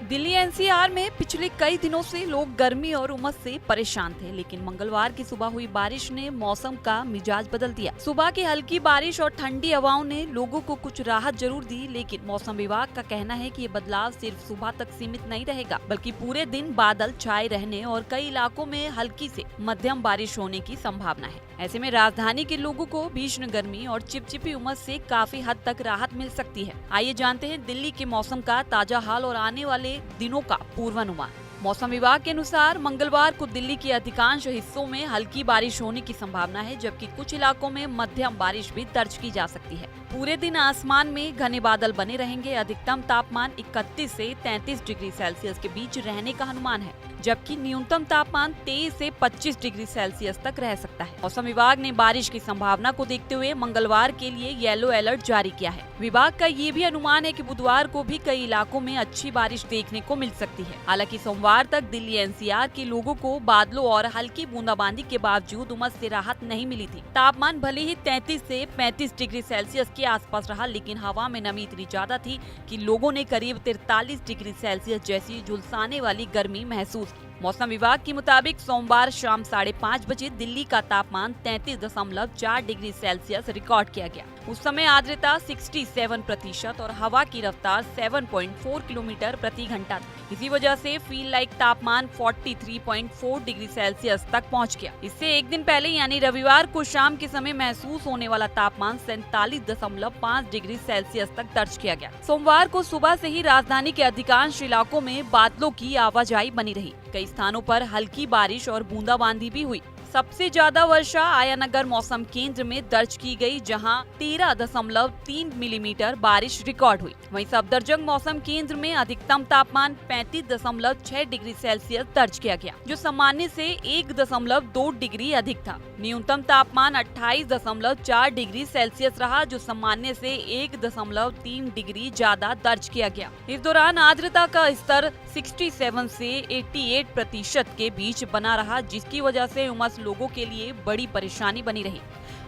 Delhi NCR में पिछले कई दिनों से लोग गर्मी और उमस से परेशान थे, लेकिन मंगलवार की सुबह हुई बारिश ने मौसम का मिजाज बदल दिया। सुबह की हल्की बारिश और ठंडी हवाओं ने लोगों को कुछ राहत जरूर दी, लेकिन मौसम विभाग का कहना है कि ये बदलाव सिर्फ सुबह तक सीमित नहीं रहेगा, बल्कि पूरे दिन बादल छाए रहने और कई इलाकों में हल्की से मध्यम बारिश होने की संभावना है। ऐसे में राजधानी के लोगों को भीषण गर्मी और चिपचिपी उमस से काफी हद तक राहत मिल सकती है। आइए जानते हैं दिल्ली के मौसम का ताजा हाल और आने वाले दिनों का पूर्वानुमान। मौसम विभाग के अनुसार मंगलवार को दिल्ली के अधिकांश हिस्सों में हल्की बारिश होने की संभावना है, जबकि कुछ इलाकों में मध्यम बारिश भी दर्ज की जा सकती है। पूरे दिन आसमान में घने बादल बने रहेंगे। अधिकतम तापमान 31 से 33 डिग्री सेल्सियस के बीच रहने का अनुमान है, जबकि न्यूनतम तापमान 23 से 25 डिग्री सेल्सियस तक रह सकता है। मौसम विभाग ने बारिश की संभावना को देखते हुए मंगलवार के लिए येलो अलर्ट जारी किया है। विभाग का ये भी अनुमान है कि बुधवार को भी कई इलाकों में अच्छी बारिश देखने को मिल सकती है। हालांकि सोमवार तक दिल्ली एनसीआर के लोगों को बादलों और हल्की बूंदाबांदी के बावजूद उमस से राहत नहीं मिली थी। तापमान भले ही 33 से 35 डिग्री सेल्सियस के आसपास रहा, लेकिन हवा में नमी इतनी ज्यादा थी कि लोगों ने करीब 43 डिग्री सेल्सियस जैसी झुलसाने वाली गर्मी महसूस की। मौसम विभाग के मुताबिक सोमवार शाम 5:30 बजे दिल्ली का तापमान 33.4 डिग्री सेल्सियस रिकॉर्ड किया गया। उस समय आर्द्रता 67% और हवा की रफ्तार 7.4 किलोमीटर प्रति घंटा थी। इसी वजह से फील लाइक तापमान 43.4 डिग्री सेल्सियस तक पहुंच गया। इससे एक दिन पहले यानी रविवार को शाम के समय महसूस होने वाला तापमान 47.5 डिग्री सेल्सियस तक दर्ज किया गया। सोमवार को सुबह से ही राजधानी के अधिकांश इलाकों में बादलों की आवाजाही बनी रही। कई स्थानों पर हल्की बारिश और बूंदाबांदी भी हुई। सबसे ज्यादा वर्षा आयानगर मौसम केंद्र में दर्ज की गई, जहां 13.3 मिलीमीटर बारिश रिकॉर्ड हुई। वहीं सफदरजंग मौसम केंद्र में अधिकतम तापमान 35.6 डिग्री सेल्सियस दर्ज किया गया, जो सामान्य से 1.2 डिग्री अधिक था। न्यूनतम तापमान 28.4 डिग्री सेल्सियस रहा, जो सामान्य से 1.3 डिग्री ज्यादा दर्ज किया गया। इस दौरान आर्द्रता का स्तर 67 से 88% के बीच बना रहा, जिसकी वजह से उमस लोगों के लिए बड़ी परेशानी बनी रही।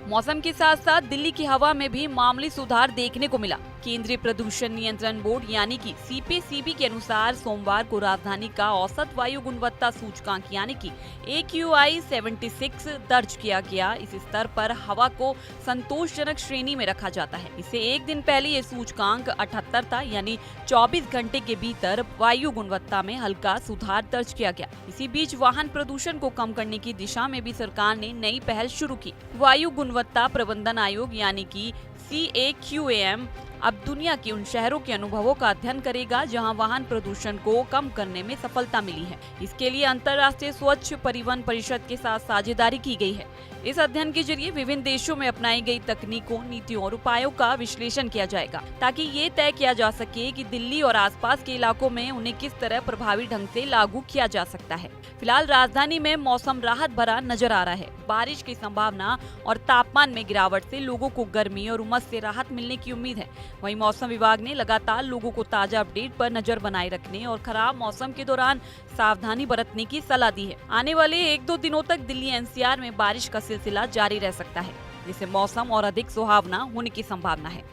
मौसम के साथ साथ दिल्ली की हवा में भी मामूली सुधार देखने को मिला। केंद्रीय प्रदूषण नियंत्रण बोर्ड यानी कि सीपीसीबी के अनुसार सोमवार को राजधानी का औसत वायु गुणवत्ता सूचकांक यानी कि AQI 76 दर्ज किया गया। इस स्तर पर हवा को संतोषजनक श्रेणी में रखा जाता है। इससे एक दिन पहले ये सूचकांक 78 था, यानी 24 घंटे के भीतर वायु गुणवत्ता में हल्का सुधार दर्ज किया गया। इसी बीच वाहन प्रदूषण को कम करने की दिशा में भी सरकार ने नई पहल शुरू की। वायु गुणवत्ता प्रबंधन आयोग यानी कि CAQAM अब दुनिया के उन शहरों के अनुभवों का अध्ययन करेगा जहां वाहन प्रदूषण को कम करने में सफलता मिली है। इसके लिए अंतर्राष्ट्रीय स्वच्छ परिवहन परिषद के साथ साझेदारी की गई है। इस अध्ययन के जरिए विभिन्न देशों में अपनाई गई तकनीकों, नीतियों और उपायों का विश्लेषण किया जाएगा, ताकि ये तय किया जा सके कि दिल्ली और आसपास के इलाकों में उन्हें किस तरह प्रभावी ढंग से लागू किया जा सकता है। फिलहाल राजधानी में मौसम राहत भरा नजर आ रहा है। बारिश की संभावना और तापमान में गिरावट से लोगों को गर्मी और उमस से राहत मिलने की उम्मीद है। वहीं मौसम विभाग ने लगातार लोगों को ताजा अपडेट पर नजर बनाए रखने और खराब मौसम के दौरान सावधानी बरतने की सलाह दी है। आने वाले 1-2 दिनों तक दिल्ली एनसीआर में बारिश का सिलसिला जारी रह सकता है, जिससे मौसम और अधिक सुहावना होने की संभावना है।